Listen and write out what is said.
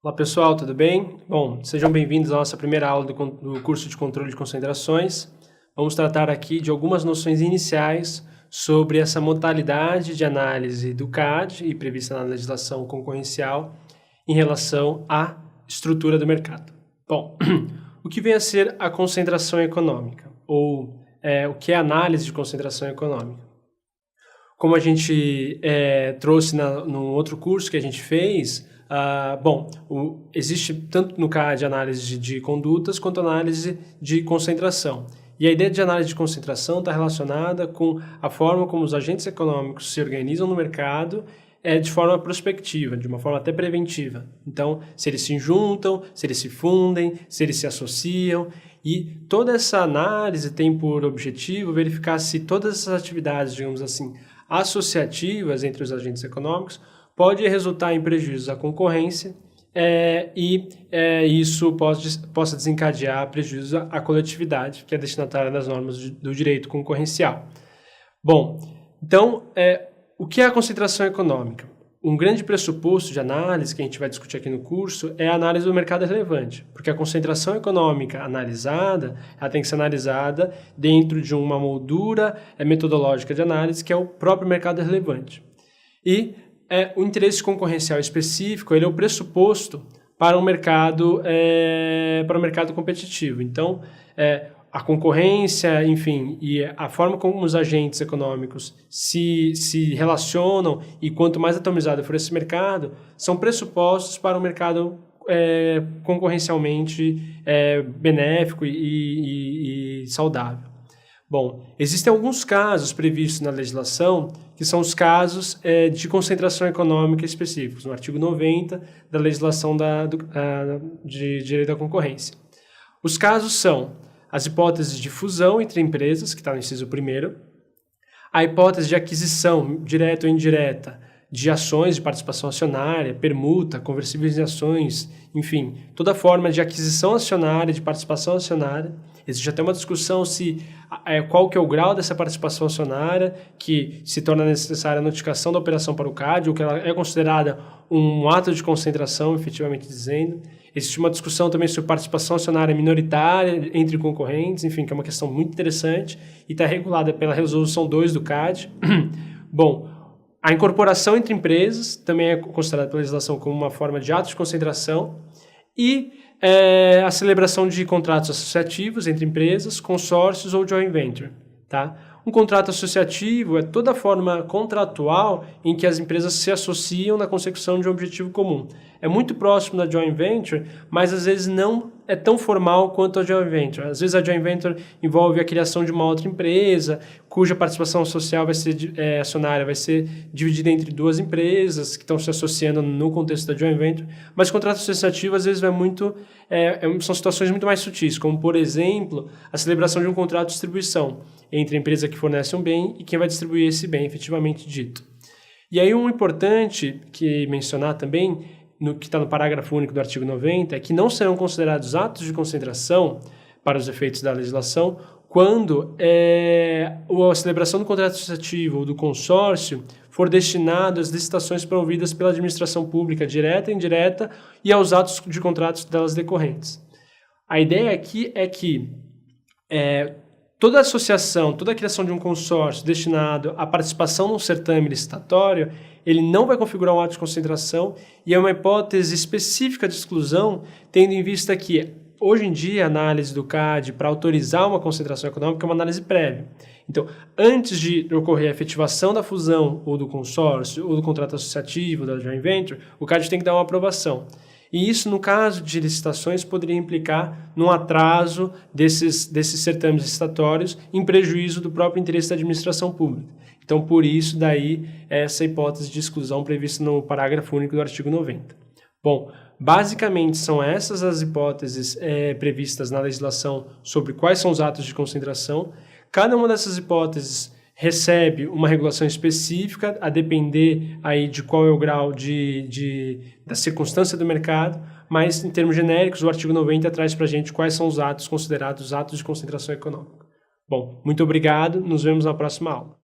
Olá pessoal, tudo bem? Bom, sejam bem-vindos à nossa primeira aula do curso de controle de concentrações. Vamos tratar aqui de algumas noções iniciais sobre essa modalidade de análise do CAD e prevista na legislação concorrencial em relação à estrutura do mercado. Bom, o que vem a ser a concentração econômica, ou o que é análise de concentração econômica? Como a gente trouxe no outro curso que a gente fez, existe tanto no CAD análise de condutas quanto análise de concentração. E a ideia de análise de concentração está relacionada com a forma como os agentes econômicos se organizam no mercado de forma prospectiva, de uma forma até preventiva. Então, se eles se juntam, se eles se fundem, se eles se associam. E toda essa análise tem por objetivo verificar se todas essas atividades, digamos assim, associativas entre os agentes econômicos pode resultar em prejuízos à concorrência isso possa desencadear prejuízo à coletividade, que é destinatária das normas do direito concorrencial. Bom, então, o que é a concentração econômica? Um grande pressuposto de análise que a gente vai discutir aqui no curso é a análise do mercado relevante, porque a concentração econômica analisada, ela tem que ser analisada dentro de uma moldura metodológica de análise que é o próprio mercado relevante. E o interesse concorrencial específico ele é o pressuposto para um mercado, competitivo. Então, a concorrência, enfim, e a forma como os agentes econômicos se relacionam e quanto mais atomizado for esse mercado, são pressupostos para um mercado concorrencialmente benéfico e saudável. Bom, existem alguns casos previstos na legislação que são os casos de concentração econômica específicos, no artigo 90 da legislação de direito da concorrência. Os casos são as hipóteses de fusão entre empresas, que está no inciso 1º, a hipótese de aquisição direta ou indireta de ações de participação acionária, permuta, conversíveis em ações, enfim, toda forma de aquisição acionária, de participação acionária. Existe até uma discussão qual que é o grau dessa participação acionária que se torna necessária a notificação da operação para o CAD, ou que ela é considerada um ato de concentração, efetivamente dizendo. Existe uma discussão também sobre participação acionária minoritária entre concorrentes, enfim, que é uma questão muito interessante e está regulada pela resolução 2 do CAD. Bom, a incorporação entre empresas também é considerada pela legislação como uma forma de ato de concentração e a celebração de contratos associativos entre empresas, consórcios ou joint venture. Tá? Um contrato associativo é toda forma contratual em que as empresas se associam na consecução de um objetivo comum. É muito próximo da joint venture, mas às vezes não é tão formal quanto a joint venture. Às vezes a joint venture envolve a criação de uma outra empresa, cuja participação social acionária vai ser dividida entre duas empresas que estão se associando no contexto da joint venture. Mas o contrato associativo às vezes são situações muito mais sutis, como por exemplo a celebração de um contrato de distribuição entre a empresa que fornece um bem e quem vai distribuir esse bem, efetivamente dito. E aí um importante que mencionar também, que está no parágrafo único do artigo 90, é que não serão considerados atos de concentração para os efeitos da legislação quando a celebração do contrato associativo ou do consórcio for destinado às licitações promovidas pela administração pública direta e indireta e aos atos de contratos delas decorrentes. A ideia aqui é que toda associação, toda a criação de um consórcio destinado à participação num certame licitatório, ele não vai configurar um ato de concentração e é uma hipótese específica de exclusão, tendo em vista que, hoje em dia, a análise do CAD para autorizar uma concentração econômica é uma análise prévia. Então, antes de ocorrer a efetivação da fusão ou do consórcio ou do contrato associativo, da joint venture, o CAD tem que dar uma aprovação. E isso, no caso de licitações, poderia implicar num atraso desses certames licitatórios em prejuízo do próprio interesse da administração pública. Então, por isso, daí, essa hipótese de exclusão prevista no parágrafo único do artigo 90. Bom, basicamente, são essas as hipóteses previstas na legislação sobre quais são os atos de concentração. Cada uma dessas hipóteses recebe uma regulação específica, a depender aí de qual é o grau da circunstância do mercado, mas, em termos genéricos, o artigo 90 traz para a gente quais são os atos considerados atos de concentração econômica. Bom, muito obrigado, nos vemos na próxima aula.